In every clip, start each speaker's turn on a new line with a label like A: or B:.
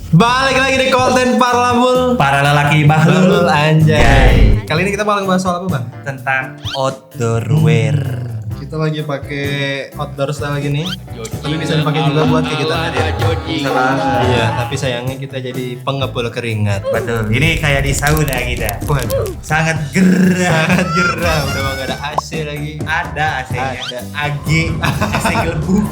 A: Balik lagi di konten Parlamul.
B: Para lelaki bahlul
A: Anjay. Kali ini kita bakal ngebahas soal apa, Bang?
B: tentang outdoor wear.
A: Kita lagi pakai outdoor style gini. Tapi bisa dipakai juga buat kegiatan harian. Iya, tapi sayangnya kita jadi pengepul keringat.
B: Betul. Ini kayak di sauna kita.
A: Waduh,
B: Sangat gerah.
A: sangat gerah. Udah nggak ada AC lagi.
B: Ada AC-nya.
A: Ada.
B: AG. AC gelembung.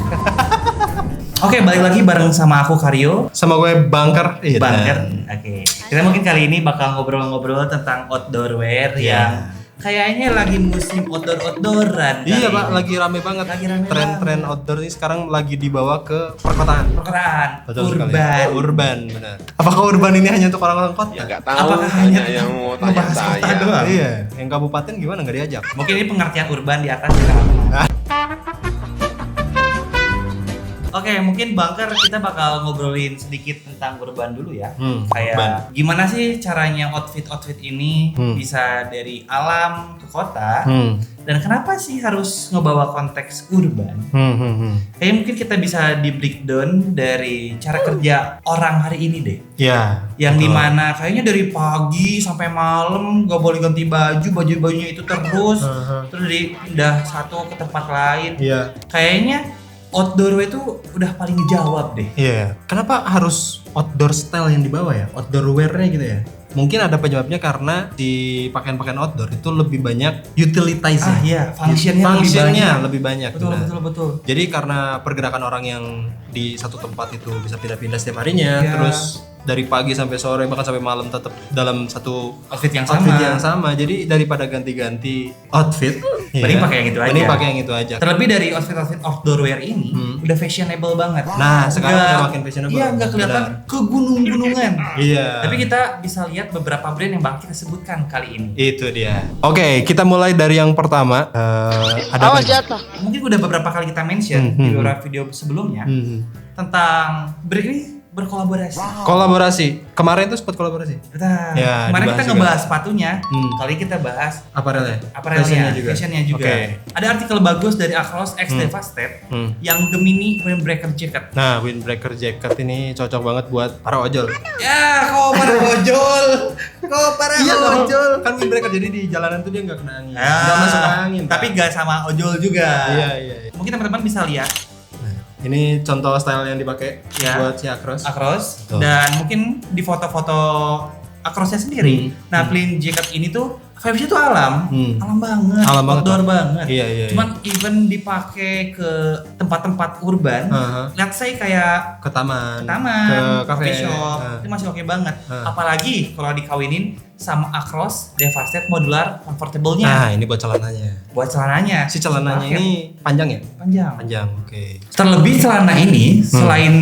B: Oke, balik lagi bareng sama aku Karyo.
A: Sama gue Bangker. Iya,
B: Banker. Oke. Kita mungkin kali ini bakal ngobrol-ngobrol tentang outdoor wear
A: Iya.
B: yang kayaknya lagi musim outdoor-outdooran.
A: Iya,
B: kali
A: Pak,
B: ini.
A: lagi rame banget.
B: Lagi rame
A: Tren-tren outdoor ini sekarang lagi dibawa ke perkotaan.
B: Perkeraan,
A: Betul sekali.
B: urban.
A: Urban, benar. Apakah urban ini hanya untuk orang-orang kota?
C: Ya nggak tahu,
B: Apakah hanya
C: yang mau tanya
B: ngebahas kota
C: saya.
B: doang?
A: Iya, yang kabupaten gimana nggak diajak?
B: Mungkin ini pengertian urban di atas kita. Oke, mungkin Bangker kita bakal ngobrolin sedikit tentang urban dulu ya. Kayak
A: urban.
B: gimana sih caranya outfit ini
A: Hmm.
B: bisa dari alam ke kota,
A: Hmm.
B: dan kenapa sih harus ngebawa konteks urban? Kayak mungkin kita bisa di breakdown dari cara kerja orang hari ini deh.
A: Ya.
B: Yang
A: betul.
B: dimana kayaknya dari pagi sampai malam gak boleh ganti baju-bajunya itu terus terus pindah satu ke tempat lain.
A: Iya.
B: Kayaknya outdoor wear itu udah paling ngejawab deh.
A: Iya. Kenapa harus outdoor style yang dibawa ya? Outdoor wear-nya gitu ya? Mungkin ada penyebabnya karena di pakaian-pakaian outdoor itu lebih banyak utilitize-nya.
B: Iya, functionnya
A: lebih banyak.
B: Betul,
A: Benar.
B: betul.
A: Jadi karena pergerakan orang yang di satu tempat itu bisa pindah-pindah setiap harinya,
B: Iya.
A: terus dari pagi sampai sore bahkan sampai malam tetap dalam satu
B: Outfit yang
A: outfit
B: sama.
A: yang sama. Jadi daripada ganti-ganti outfit,
B: Mending pakai yang itu aja.
A: Mending pakai yang itu aja.
B: Terlebih dari outfit outdoor wear ini udah fashionable banget.
A: Nah, sekarang
B: Nggak-
A: udah makin fashionable.
B: Iya, nggak kelihatan ke gunung-gunungan.
A: Iya.
B: Tapi kita bisa lihat beberapa brand yang bakal kita sebutkan kali ini.
A: Itu dia. Oke, kita mulai dari yang pertama. Ada apa?
B: Mungkin udah beberapa kali kita mention di beberapa video sebelumnya tentang brand ini berkolaborasi.
A: Kolaborasi. Kemarin tuh sempat kolaborasi.
B: Betul.
A: Ya,
B: Kemarin
A: dibahas
B: kita
A: juga.
B: ngebahas sepatunya,
A: Hmm.
B: kali ini kita bahas
A: Apparelnya.
B: fashionnya juga.
A: Oke.
B: Ada artikel bagus dari Across X Devastated yang Gemini Windbreaker Jacket.
A: Nah, windbreaker jacket ini cocok banget buat para ojol.
B: Ya, kok para ojol? Kok para ojol?
A: Kan windbreaker jadi di jalanan tuh dia nggak kena angin.
B: Ah,
A: Nggak masuk angin.
B: tapi gak sama ojol juga.
A: Iya.
B: Mungkin teman-teman bisa lihat
A: Nah, ini contoh style yang dipakai
B: Ya.
A: buat si Across.
B: Across
A: Betul.
B: dan mungkin di foto-foto Acrossnya sendiri. Nah, plain jacket ini tuh vibes-nya tuh alam banget,
A: Alam banget,
B: outdoor
A: Pak.
B: banget.
A: Iya.
B: Cuman even dipakai ke tempat-tempat urban,
A: Aha.
B: let's say kayak
A: Ke taman,
B: taman,
A: ke kafe.
B: coffee shop,
A: Nah.
B: itu masih oke banget.
A: Ah.
B: Apalagi kalau dikawinin sama Across Devastated Modular Comfortable-nya
A: Nah, ini buat celananya.
B: buat celananya.
A: Si celananya
B: Paket
A: ini panjang ya?
B: panjang.
A: Panjang, oke.
B: Terlebih celana ini selain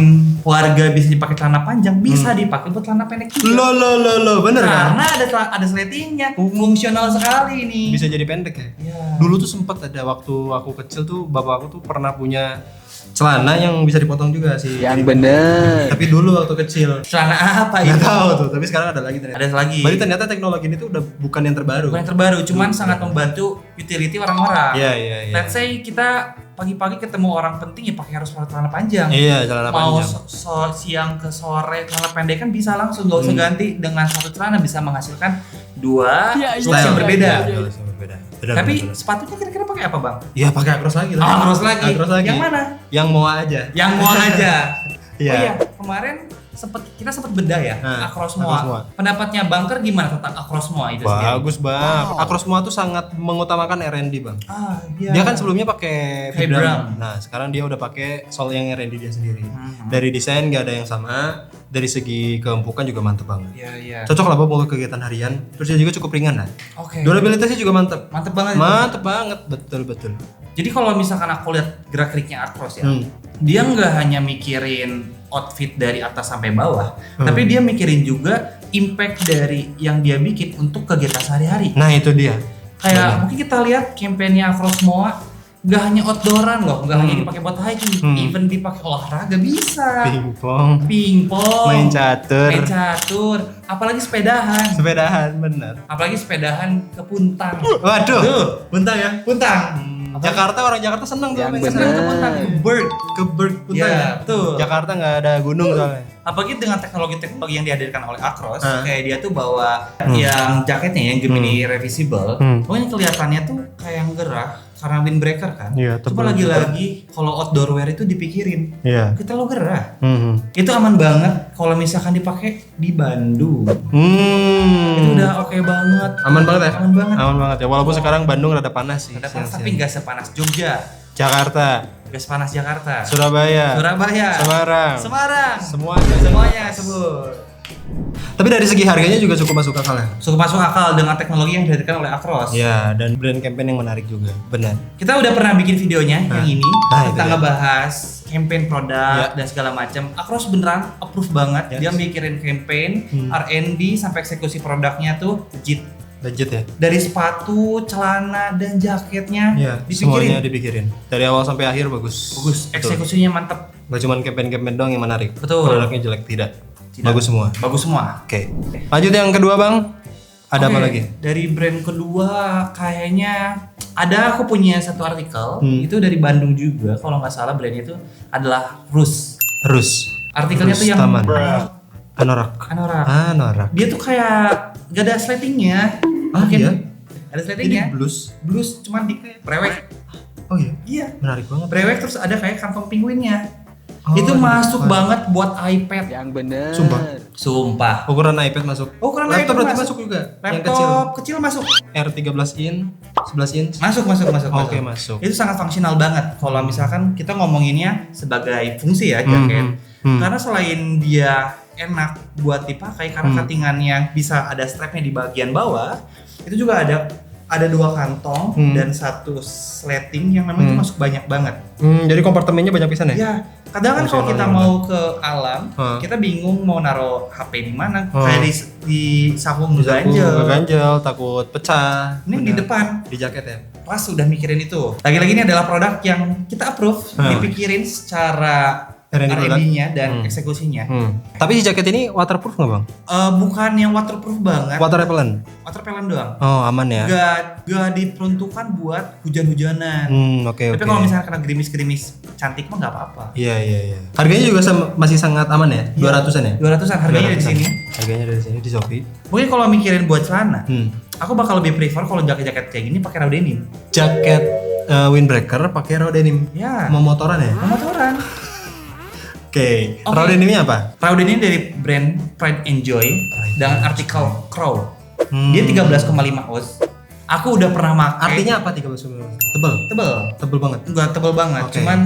B: warga bisa dipakai celana panjang, bisa dipakai buat celana pendek juga.
A: Lo, bener kan?
B: Karena ada sletingnya, fungsional sekali ini.
A: Bisa jadi pendek ya?
B: Iya.
A: Dulu tuh sempet ada waktu aku kecil tuh bapak aku tuh pernah punya celana yang bisa dipotong juga sih.
C: Yang bener.
A: Tapi dulu waktu kecil.
B: Celana apa
A: Nggak
B: itu?
A: tahu tuh, tapi sekarang ada lagi ternyata.
B: Ada lagi.
A: Berarti ternyata teknologi ini tuh udah bukan yang terbaru.
B: Bukan yang terbaru, cuman sangat membantu utility orang-orang.
A: Iya.
B: Let's say kita pagi-pagi ketemu orang penting ya pakai harus pakai celana panjang.
A: Iya, celana
B: Mau
A: panjang.
B: siang ke sore celana pendek kan bisa langsung, nggak usah ganti, dengan satu celana bisa menghasilkan dua looks yang berbeda.
A: Iya, yang berbeda. Benar,
B: Tapi
A: benar.
B: sepatunya kira-kira pakai apa, Bang?
A: Iya, pakai Across lagi. lah.
B: Across lagi.
A: Across lagi.
B: Yang mana?
A: Yang mau aja.
B: Yang mual aja.
A: Iya.
B: Oh iya, kemarin kita sempat bedah ya,
A: Nah,
B: Across
A: Across Moa.
B: Moa. Pendapatnya Bangker gimana tentang Across Moa itu sendiri?
A: Bagus, Bang. Across Moa tuh sangat mengutamakan R&D, Bang.
B: Ah, iya.
A: Dia kan sebelumnya pakai
B: Vibram.
A: Vibram. Nah, sekarang dia udah pakai sol yang R&D dia sendiri. Dari desain nggak ada yang sama, dari segi keempukan juga mantep banget.
B: Iya.
A: Cocok lah buat kegiatan harian. Terus dia juga cukup ringan lah.
B: Oke.
A: Durabilitasnya juga mantep.
B: Mantep banget. itu.
A: Mantep banget, betul.
B: Jadi kalau misalkan aku lihat gerak-geriknya Across ya,
A: Hmm.
B: dia nggak hanya mikirin outfit dari atas sampai bawah, tapi dia mikirin juga impact dari yang dia bikin untuk kegiatan sehari-hari.
A: Nah, itu dia.
B: Kayak mungkin kita lihat kampanye Across Moa nggak hanya outdooran loh, nggak hanya dipakai buat hiking, even dipakai olahraga bisa.
A: Pingpong,
B: Pingpong,
A: main catur,
B: apalagi sepedahan,
A: sepedahan, bener.
B: apalagi sepedahan ke Puntang.
A: Waduh,
B: Tuh,
A: buntang ya?
B: Puntang.
A: Jakarta, orang Jakarta seneng tuh
C: Yang
A: main
C: bener.
A: kesana. Ke Berg Kuta
B: Iya,
A: ya.
B: betul.
A: Jakarta nggak ada gunung soalnya.
B: Apalagi dengan teknologi-teknologi yang dihadirkan oleh Acros, kayak dia tuh bawa yang jaketnya yang Gemini Reversible, pokoknya kelihatannya tuh kayak yang gerah karena windbreaker kan.
A: Iya,
B: Cuma
A: tebal
B: lagi-lagi kalau outdoor wear itu dipikirin,
A: Iya.
B: kita lo gerah. Itu aman banget kalau misalkan dipakai di Bandung. Itu udah oke banget.
A: Aman banget ya?
B: Aman banget.
A: Aman banget ya. Walaupun sekarang Bandung rada panas sih.
B: Ada panas,
A: siang-siang.
B: tapi nggak sepanas Jogja,
A: Jakarta,
B: nggak sepanas Jakarta,
A: Surabaya,
B: Surabaya,
A: Semarang,
B: Semarang,
A: semuanya
B: sebut.
A: Tapi dari segi harganya juga cukup masuk akal ya.
B: Cukup masuk akal dengan teknologi yang dihadirkan oleh Acros.
A: Ya, dan brand campaign yang menarik juga. Benar.
B: Kita udah pernah bikin videonya yang ini
A: Nah, itu
B: tentang
A: dia.
B: ngebahas campaign produk
A: Ya.
B: dan segala macam. Acros beneran approve banget.
A: Yes.
B: Dia mikirin campaign, R&D sampai eksekusi produknya tuh legit.
A: Legit ya.
B: Dari sepatu, celana dan jaketnya
A: Ya, semuanya
B: dipikirin.
A: dipikirin. Dari awal sampai akhir bagus.
B: Bagus,
A: Betul.
B: eksekusinya mantep.
A: Gak cuma campaign-campaign doang yang menarik.
B: Betul.
A: Produknya jelek tidak.
B: Tidak.
A: Bagus semua.
B: Bagus semua.
A: Oke. Lanjut yang kedua, Bang. Ada apa
B: Oke,
A: lagi?
B: Dari brand kedua kayaknya aku punya satu artikel itu dari Bandung juga kalau nggak salah brandnya itu adalah Rus.
A: Rus.
B: Artikelnya tuh yang
A: Taman. Anorak.
B: Anorak.
A: Anorak.
B: Dia tuh kayak gak ada slatingnya. Mungkin
A: iya?
B: ada
A: Ini
B: slatingnya.
A: blues.
B: Blues cuman di brewek.
A: Oh iya.
B: Iya.
A: Menarik banget.
B: Brewek terus ada kayak kantong penguinnya.
A: Oh,
B: Itu
A: di
B: masuk
A: depan.
B: banget buat iPad.
C: Yang bener.
A: Sumpah.
B: Sumpah.
A: Ukuran iPad masuk.
B: Ukuran
A: Laptop
B: iPad
A: berarti
B: masuk.
A: masuk juga. Yang kecil.
B: Laptop kecil masuk.
A: R13 in, 11 in.
B: Masuk.
A: Oke, masuk.
B: Itu sangat fungsional banget kalau misalkan kita ngomonginnya sebagai fungsi ya jaket. Karena selain dia enak buat dipakai karena cuttingannya bisa ada strapnya di bagian bawah, itu juga ada dua kantong dan satu sleting yang memang itu masuk banyak banget.
A: Jadi kompartemennya banyak pisan ya?
B: Ya, kadang kan kalau kita
A: Fungsional
B: mau ke alam, kita bingung mau naruh HP di mana. Kayak di saku ganjel.
A: Ganjel, takut pecah.
B: Ini di depan.
A: Di jaket ya?
B: Pas udah mikirin itu. Lagi-lagi ini adalah produk yang kita approve, dipikirin secara
A: R&D
B: R&D-nya dan eksekusinya.
A: Tapi si jaket ini waterproof nggak, Bang?
B: Bukan yang waterproof banget,
A: Water repellent?
B: water repellent doang.
A: Oh, aman ya?
B: Gak diperuntukkan buat hujan-hujanan.
A: Oke.
B: Tapi kalau misalnya kena gerimis-gerimis cantik mah nggak apa-apa.
A: Iya. Harganya juga masih sangat aman ya? 200-an ya?
B: 200-an harganya di
A: 200-an.
B: sini.
A: Harganya dari sini di Shopee.
B: Mungkin kalau mikirin buat celana, aku bakal lebih prefer kalau jaket-jaket kayak gini pakai raw denim.
A: Jaket windbreaker pakai raw denim.
B: Ya.
A: Mau motoran ya?
B: Motoran.
A: Oke. Raw denimnya apa?
B: Raw denim dari brand Pride and Joy dengan artikel Crow. Dia 13,5 oz. Aku udah pernah pakai.
A: Artinya apa 13 Tebel? Tebel banget.
B: Enggak tebel banget,
A: Oke.
B: cuman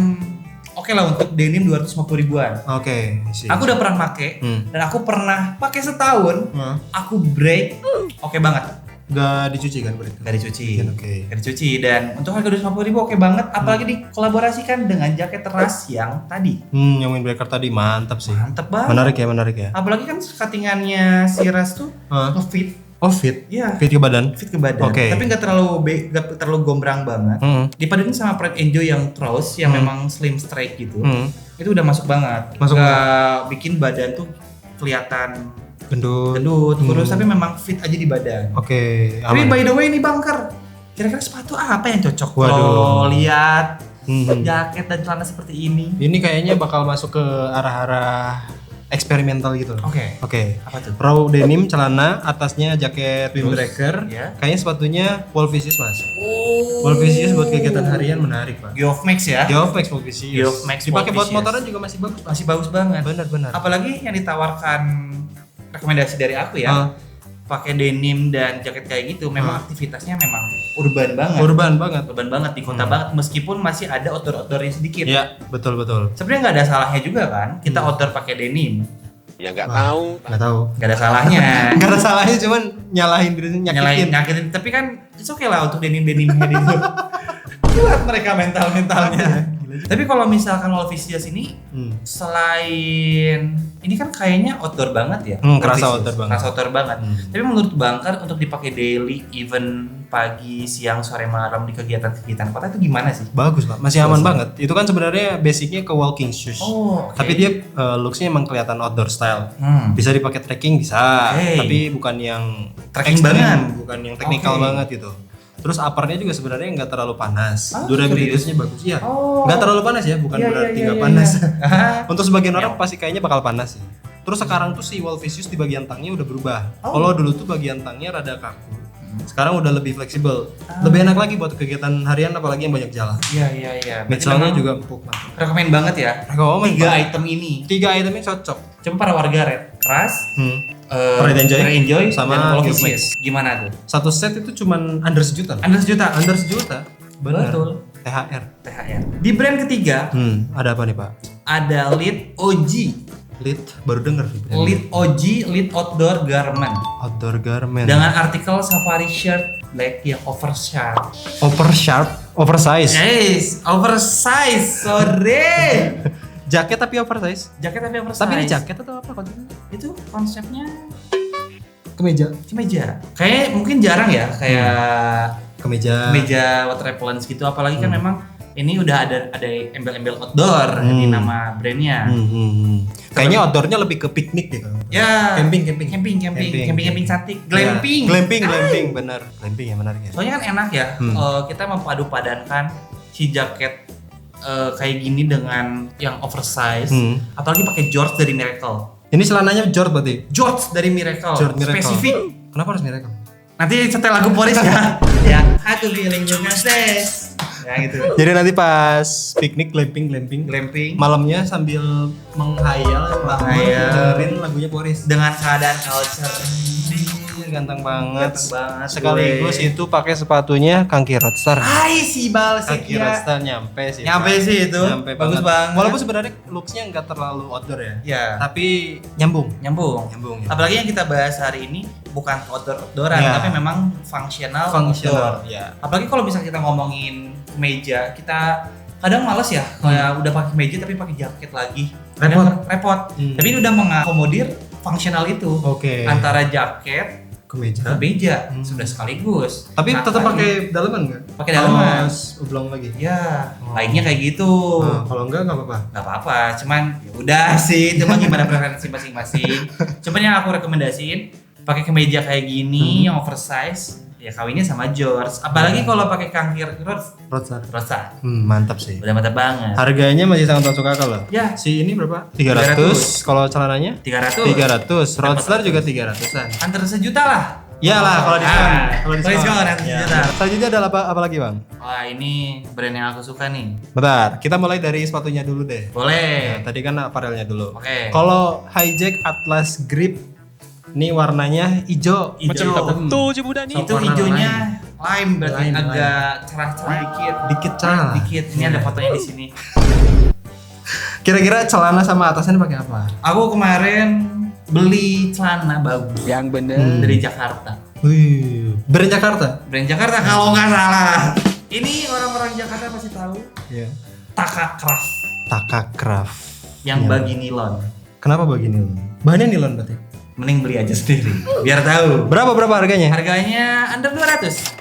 B: oke lah untuk denim 250 ribuan.
A: Oke.
B: Aku udah pernah pakai dan aku pernah pakai setahun. Aku break, oke banget.
A: Gak dicuci kan berarti?
B: Gak dicuci.
A: Oke.
B: Gak dicuci dan untuk harga 250 ribu oke banget. Apalagi dikolaborasikan dengan jaket ras yang tadi.
A: Yang windbreaker tadi mantap sih.
B: Mantep banget.
A: Menarik ya.
B: Apalagi kan cuttingannya si ras tuh ngefit.
A: Oh fit?
B: Iya.
A: Fit ke badan?
B: Fit ke badan.
A: Oke.
B: Tapi nggak terlalu gombrang banget. Dipaduin sama Pride and Joy yang cross yang memang slim straight gitu. Itu udah masuk banget.
A: Masuk
B: Nggak bikin badan tuh kelihatan gendut, kurus tapi memang fit aja di badan.
A: Oke.
B: Tapi
A: Aman.
B: by the way nih Bangker, kira-kira sepatu apa yang cocok
A: Waduh.
B: kalau lihat jaket dan celana seperti ini?
A: Ini kayaknya bakal masuk ke arah-arah eksperimental gitu.
B: Oke.
A: Oke.
B: Apa tuh?
A: Raw denim celana, atasnya jaket windbreaker.
B: ya.
A: Kayaknya sepatunya Wolfisius mas.
B: Oh.
A: Wolfisius buat kegiatan harian menarik pak.
B: Geofmax ya.
A: Geofmax Wolfisius.
B: Geofmax
A: Dipakai buat
B: Wolfisius.
A: motoran juga masih bagus.
B: Masih bagus banget.
A: Benar.
B: Apalagi yang ditawarkan rekomendasi dari aku ya. Pakai denim dan jaket kayak gitu, memang aktivitasnya memang urban banget. Urban banget di kota banget, meskipun masih ada outdoor-outdoornya sedikit.
A: Iya, betul.
B: Sebenarnya nggak ada salahnya juga kan, kita outdoor pakai denim.
C: Ya nggak tahu.
A: Nggak tahu.
B: Nggak ada salahnya.
A: Nggak ada salahnya, cuman nyalahin diri sendiri, nyakitin.
B: Nyakitin. Tapi kan it's okay lah untuk denim-denimnya itu. Kuat mereka mentalnya. Tapi kalau misalkan Wolfisius ini selain ini kan kayaknya outdoor banget ya.
A: Kerasa
B: Wolfisius. Outdoor banget. Tapi menurut Bangkar untuk dipakai daily, even pagi, siang, sore, malam di kegiatan-kegiatan kota itu gimana sih?
A: Bagus pak, masih aman banget. Itu kan sebenarnya basicnya ke walking shoes.
B: Oh, oke.
A: Tapi dia looksnya emang kelihatan outdoor style. Bisa dipakai trekking bisa,
B: Oke.
A: tapi bukan yang
B: Trekking
A: ekstrim,
B: banget.
A: bukan yang teknikal
B: Oke.
A: banget gitu. Terus uppernya juga sebenarnya nggak terlalu panas.
B: Oh,
A: Durabilitasnya bagus. Iya.
B: Oh.
A: Nggak terlalu panas ya, bukan
B: Iya,
A: berarti
B: iya,
A: nggak
B: iya,
A: panas.
B: iya.
A: Untuk sebagian orang
B: Ya.
A: pasti kayaknya bakal panas sih. Terus sekarang tuh si Wolvisius di bagian tangnya udah berubah.
B: Oh.
A: Kalau dulu tuh bagian tangnya rada kaku. Sekarang udah lebih fleksibel. Lebih enak lagi buat kegiatan harian apalagi yang banyak jalan.
B: Iya. Berarti
A: Midsoulnya
B: memang
A: juga empuk mantap.
B: rekomen banget ya.
A: Rekomen,
B: 3
A: Pak.
B: item ini.
A: 3 item ini cocok.
B: Coba para warga Red Keras,
A: Pride Enjoy,
B: sama
A: sama
B: Wolvisius. Gimana tuh?
A: Satu set itu cuman under sejuta.
B: Under sejuta.
A: Under sejuta. Bener.
B: Betul. THR. Di brand ketiga
A: Ada apa nih Pak?
B: ada Lead OG.
A: Lead baru denger sih.
B: Lead OG, Lead Outdoor Garment.
A: Outdoor garment.
B: Dengan artikel safari shirt black yang oversize.
A: Oversize.
B: Oversize. Sorry.
A: Jaket tapi oversize.
B: Jaket tapi oversize.
A: Tapi ini jaket atau apa konsepnya?
B: Itu konsepnya
A: Kemeja.
B: kemeja. Kayak mungkin jarang ya kayak
A: Kemeja.
B: kemeja water repellent gitu, apalagi kan memang ini udah ada embel-embel outdoor di nama brandnya.
A: Kayaknya outdoornya lebih ke piknik deh kalau.
B: Ya,
A: Camping.
B: camping cantik, glamping.
A: Ya, glamping, bener. Glamping ya menarik ya.
B: Soalnya kan enak ya, kita mempadu-padankan si jaket kayak gini dengan yang oversize, apalagi pakai George dari Miracle.
A: Ini celananya Jord berarti.
B: George dari Miracle.
A: Jord Miracle.
B: Spesifik.
A: Kenapa harus Miracle?
B: Nanti setel lagu Boris ya. Ya, aku feeling juga stress. Ya gitu.
A: Jadi nanti pas piknik glamping,
B: Glamping
A: malamnya sambil menghayal, dengerin lagunya Boris.
B: dengan keadaan culture.
A: Ganteng banget.
B: Ganteng banget,
A: Sekaligus
B: gue.
A: itu pakai sepatunya Kangki Roadstar.
B: Hai si bal
A: Kangki
B: ya.
A: Roadstar nyampe sih.
B: Nyampe
A: Pak.
B: sih itu.
A: Nyampe
B: Bagus banget.
A: Walaupun sebenarnya looksnya nggak terlalu outdoor ya.
B: Ya.
A: Tapi nyambung.
B: Nyambung.
A: Nyambung.
B: Apalagi yang kita bahas hari ini bukan outdooran,
A: Ya.
B: tapi memang fungsional outdoor.
A: Ya.
B: Apalagi kalau misalnya kita ngomongin kemeja, kita kadang males ya kayak udah pakai kemeja tapi pakai jaket lagi. Kadang repot. Tapi ini udah mengakomodir fungsional itu.
A: Oke.
B: Antara jaket kemeja sudah sekaligus.
A: Tapi
B: Nah,
A: tetap
B: lagi.
A: pakai daleman nggak?
B: Pakai daleman.
A: Oblong lagi.
B: Ya, baiknya kayak gitu.
A: Nah, kalau enggak apa-apa.
B: Nggak apa-apa, cuman ya udah sih, itu mah gimana preferensi masing-masing. Cuman yang aku rekomendasiin pakai kemeja kayak gini yang oversize, ya kawinnya sama George. Apalagi kalau pakai kangkir
A: Roadstar.
B: rosa.
A: Mantap sih.
B: Udah mantap banget.
A: Harganya masih sangat masuk akal loh.
B: Ya.
A: Si ini berapa? 300. Kalau celananya?
B: 300.
A: 300. Roadstar juga 300-an.
B: Antar sejuta lah.
A: Iyalah kalau diskon.
B: Kalau diskon nanti
A: Ya.
B: sejuta.
A: Selanjutnya ada apa lagi, Bang?
B: Wah, ini brand yang aku suka nih.
A: Bentar, kita mulai dari sepatunya dulu deh.
B: Boleh.
A: Nah, tadi kan aparelnya dulu.
B: Oke.
A: Kalau Hijack Atlas Grip ini warnanya hijau.
B: Macam itu
A: Warna
B: hijaunya lime berarti
A: Lime,
B: agak cerah-cerah dikit.
A: Dikit cerah.
B: Dikit. Ini ada fotonya di sini.
A: Kira-kira celana sama atasnya pakai apa?
B: Aku kemarin beli celana bagus
C: Yang bener.
B: dari Jakarta.
A: Wih, brand Jakarta.
B: Brand Jakarta kalau nggak salah. Ini orang-orang Jakarta pasti tahu.
A: Iya.
B: Taka Craft
A: Taka Craft.
B: yang
A: Iya.
B: bagi nilon.
A: Kenapa bagi nilon? Bahannya nilon berarti.
B: Mending beli aja sendiri biar tahu.
A: Berapa harganya?
B: Harganya under 200.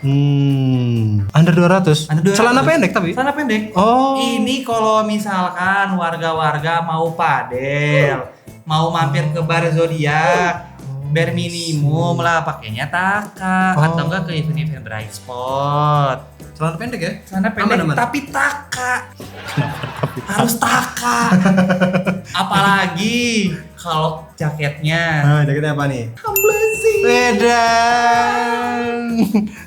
A: Under 200.
B: Under 200.
A: Celana pendek tapi.
B: Celana pendek.
A: Oh.
B: Ini kalau misalkan warga-warga mau padel, mau mampir ke bar zodiak, bare minimum lah pakainya Taka atau enggak ke event-event bright spot.
A: Celana pendek ya?
B: Celana pendek
A: Aman.
B: tapi Taka. Harus Taka. Apalagi kalau jaketnya
A: Nah, jaketnya apa nih?
B: Amblazing.
A: Medan.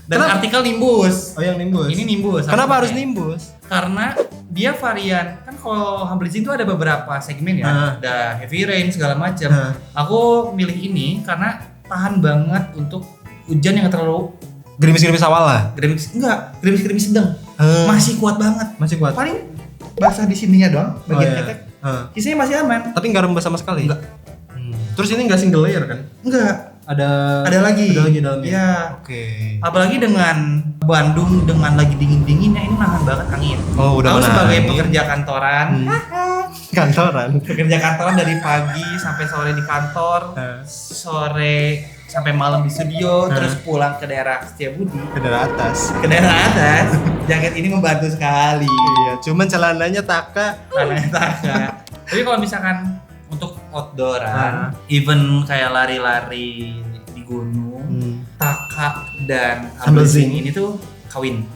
B: Dan artikel Nimbus.
A: Oh, yang nimbus.
B: Ini Nimbus.
A: Kenapa
B: Aku
A: harus
B: pakai.
A: nimbus?
B: Karena dia varian kan kalau Humblezing itu ada beberapa segmen ya, ada heavy rain segala macam. Aku milih ini karena tahan banget untuk hujan yang terlalu
A: Gerimis-gerimis awal lah.
B: gerimis sedang. Masih kuat banget.
A: Masih kuat.
B: Paling basah di sininya doang, bagian
A: iya.
B: ketek.
A: Heeh.
B: Sisanya masih aman.
A: Tapi nggak rembes sama sekali.
B: Enggak.
A: Terus ini nggak single layer kan?
B: Enggak.
A: Ada
B: Ada lagi
A: dalamnya.
B: Iya.
A: Oke.
B: Apalagi dengan Bandung dengan lagi dingin-dinginnya ini nahan banget angin.
A: Oh, udah
B: Aku
A: menahan
B: sebagai
A: angin.
B: pekerja kantoran,
A: Kantoran.
B: pekerja kantoran dari pagi sampai sore di kantor, sore sampai malam di studio, terus pulang ke daerah Setiabudi,
A: Ke daerah atas.
B: ke daerah atas. Jaket ini membantu sekali.
A: Iya, cuman celananya Taka.
B: Karena Taka. Tapi kalau misalkan untuk outdooran, even kayak lari-lari di gunung, Taka dan
A: Humblezing
B: Humblezing ini tuh kawin.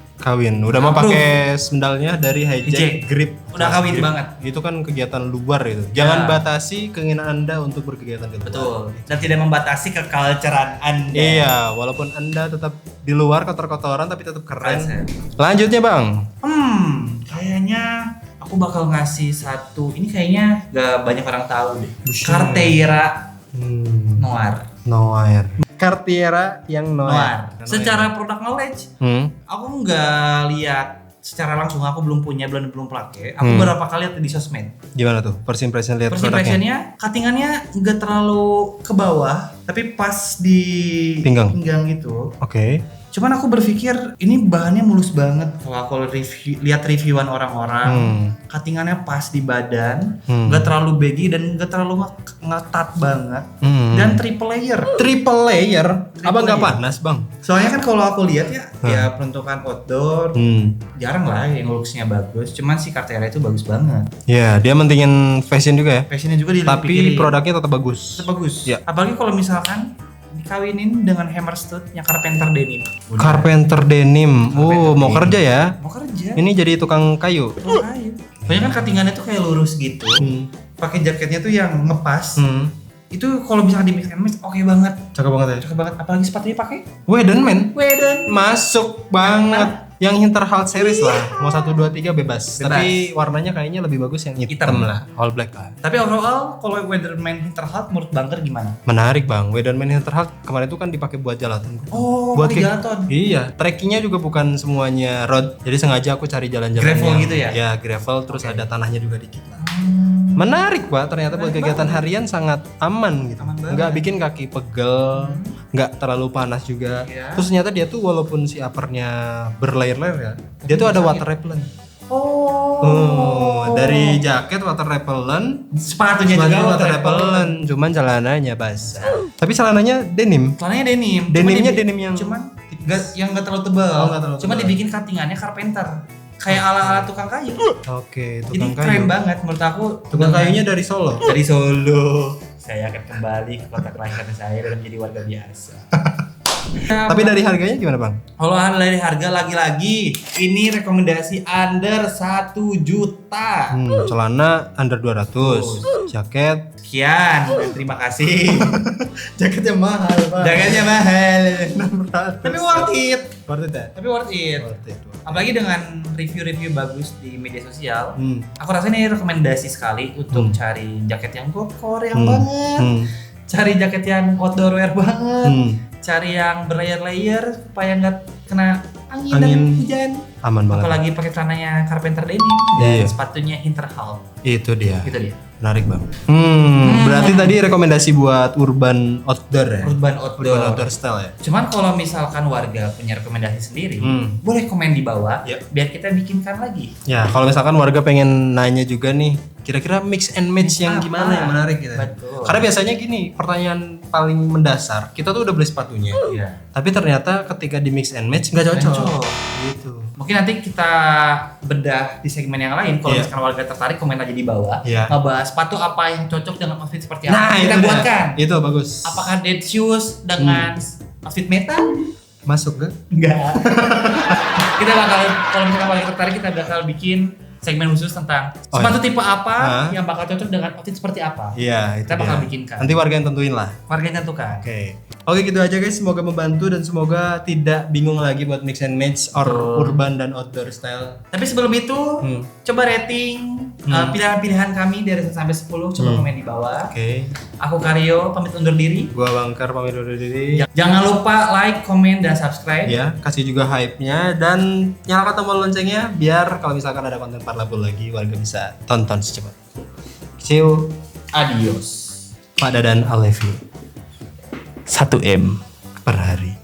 A: Udah mau pakai sendalnya dari
B: Hijack.
A: hijack grip.
B: Udah
A: Kelas
B: kawin
A: grip.
B: banget.
A: Itu kan kegiatan luar itu. Jangan batasi keinginan Anda untuk berkegiatan di luar.
B: Betul. Dan tidak membatasi keculturean Anda.
A: Iya, walaupun Anda tetap di luar kotor-kotoran tapi tetap keren.
B: Keren.
A: Lanjutnya, Bang.
B: Kayaknya aku bakal ngasih satu. Ini kayaknya gak banyak orang tahu deh.
A: Buset.
B: Cartier Noir.
A: Noir. Cartier yang
B: Noir. Secara product knowledge, aku nggak lihat secara langsung. Aku belum punya, belum pakai. Aku beberapa kali lihat di sosmed.
A: Gimana tuh? First impression lihat
B: First
A: produknya?
B: impressionnya, cuttingannya nggak terlalu ke bawah, tapi pas di
A: Pinggang
B: gitu.
A: Oke.
B: Cuman aku berpikir ini bahannya mulus banget. Kalau aku lihat reviewan orang-orang, cuttingannya pas di badan, nggak terlalu baggy dan nggak terlalu ngetat banget, dan triple layer.
A: Abang nggak panas, Bang?
B: Soalnya kan kalau aku lihat ya peruntukan outdoor jarang lah yang looksnya bagus. Cuman si Cartier itu bagus banget.
A: Ya, dia mentingin fashion juga ya.
B: Fashionnya juga
A: Tapi produknya tetap bagus.
B: tetap bagus.
A: Ya.
B: Apalagi kalau misalkan dikawinin dengan Hammerstead yang Carpenter Denim.
A: Carpenter Denim. Mau kerja ya?
B: Mau kerja.
A: Ini jadi tukang kayu.
B: Kayu. Banyak kan cuttingannya tuh kayak lurus gitu. Pakai jaketnya tuh yang ngepas. Itu kalau misalkan di mix and match oke banget.
A: Cakep banget ya.
B: Cakep banget. Apalagi sepatunya pakai
A: Wedenman.
B: Weden.
A: Masuk banget. Yang Hinterhalt series lah. Mau 1 2 3 bebas. Tapi warnanya kayaknya lebih bagus yang hitam lah. All black lah.
B: Tapi overall kalau Weatherman Hinterhalt menurut Bangker gimana?
A: Menarik, Bang. Wedenman Hinterhalt kemarin itu kan dipakai buat jalan.
B: Oh,
A: buat
B: pakai jalan.
A: Iya, trekkingnya juga bukan semuanya road. Jadi sengaja aku cari jalan-jalan
B: Gravel
A: yang-
B: gitu ya?
A: Ya, gravel terus ada tanahnya juga dikit lah. Menarik, Pak. Ternyata buat kegiatan harian sangat aman gitu.
B: Aman banget.
A: Nggak bikin kaki pegel, nggak terlalu panas juga.
B: Iya.
A: Terus ternyata dia tuh walaupun si uppernya berlayer-layer ya, dia tuh ada water repellent. Dari jaket water repellent,
B: Sepatunya
A: sepatu
B: juga
A: water repellent, cuman celananya basah. Tapi celananya denim.
B: Celananya denim.
A: Denimnya
B: Cuman
A: denim yang
B: cuman yang nggak terlalu tebal.
A: Oh, nggak terlalu
B: Cuma
A: tebal.
B: dibikin cuttingannya Carpenter. Kayak ala-ala tukang kayu.
A: Oke,
B: Jadi
A: tukang
B: keren
A: kayu.
B: banget menurut aku.
A: Tukang kayunya dari Solo.
B: Dari Solo. Saya akan kembali ke kota kelahiran saya dan menjadi warga biasa.
A: Tapi dari harganya gimana, Bang?
B: Kalau dari harga lagi-lagi ini rekomendasi under 1 juta.
A: Celana under 200, jaket
B: Sekian dan terima kasih.
A: jaketnya mahal, Bang.
B: Jaketnya mahal.
A: 600.
B: Tapi worth it.
A: Worth it ya?
B: Tapi worth it.
A: Worth it.
B: Apalagi dengan review-review bagus di media sosial.
A: Hmm.
B: Aku rasa ini rekomendasi sekali untuk cari jaket yang gokor yang banget. Cari jaket yang outdoor wear banget. Cari yang berlayer-layer supaya nggak kena angin dan hujan.
A: Aman banget.
B: Apalagi pakai celananya Carpenter Denim dan sepatunya Hinterhalt.
A: Itu dia.
B: Gitu dia.
A: Menarik, Bang. Berarti tadi rekomendasi buat urban outdoor ya?
B: Urban
A: Urban outdoor style ya?
B: Cuman kalau misalkan warga punya rekomendasi sendiri, boleh komen di bawah biar kita bikinkan lagi.
A: Ya, kalau misalkan warga pengen nanya juga nih, kira-kira mix and match yang
B: apa?
A: gimana yang menarik gitu.
B: Betul.
A: Karena biasanya gini, pertanyaan paling mendasar, kita tuh udah beli sepatunya.
B: Iya.
A: Tapi ternyata ketika di mix and match nggak cocok.
B: Cocok.
A: Gitu.
B: Mungkin nanti kita bedah di segmen yang lain. Kalau misalkan warga tertarik, komen aja di bawah.
A: Iya.
B: Ngebahas sepatu apa yang cocok dengan outfit seperti apa.
A: Nah,
B: kita
A: itu dia.
B: buatkan.
A: Itu bagus.
B: Apakah dead shoes dengan outfit meta?
A: Masuk gak?
B: Enggak. Kita bakal, kalau misalkan warga tertarik, kita bakal bikin segmen khusus tentang sepatu tipe apa yang bakal cocok dengan outfit seperti apa.
A: Iya, itu
B: Kita bakal
A: dia.
B: bikinkan.
A: Nanti warga yang tentuin lah.
B: Warga yang tentukan.
A: Oke, gitu aja guys. Semoga membantu dan semoga tidak bingung lagi buat mix and match or urban dan outdoor style.
B: Tapi sebelum itu, coba rating pilihan-pilihan kami dari 1 sampai 10. Coba komen di bawah.
A: Oke.
B: Aku Karyo, pamit undur diri.
A: Gua Bangkar pamit undur diri.
B: Jangan lupa like, komen, dan subscribe.
A: Ya, kasih juga hype-nya dan nyalakan tombol loncengnya biar kalau misalkan ada konten Parlabul lagi warga bisa tonton secepat. See you.
B: Adios.
A: Pak Dadan, I love you. 1M per hari.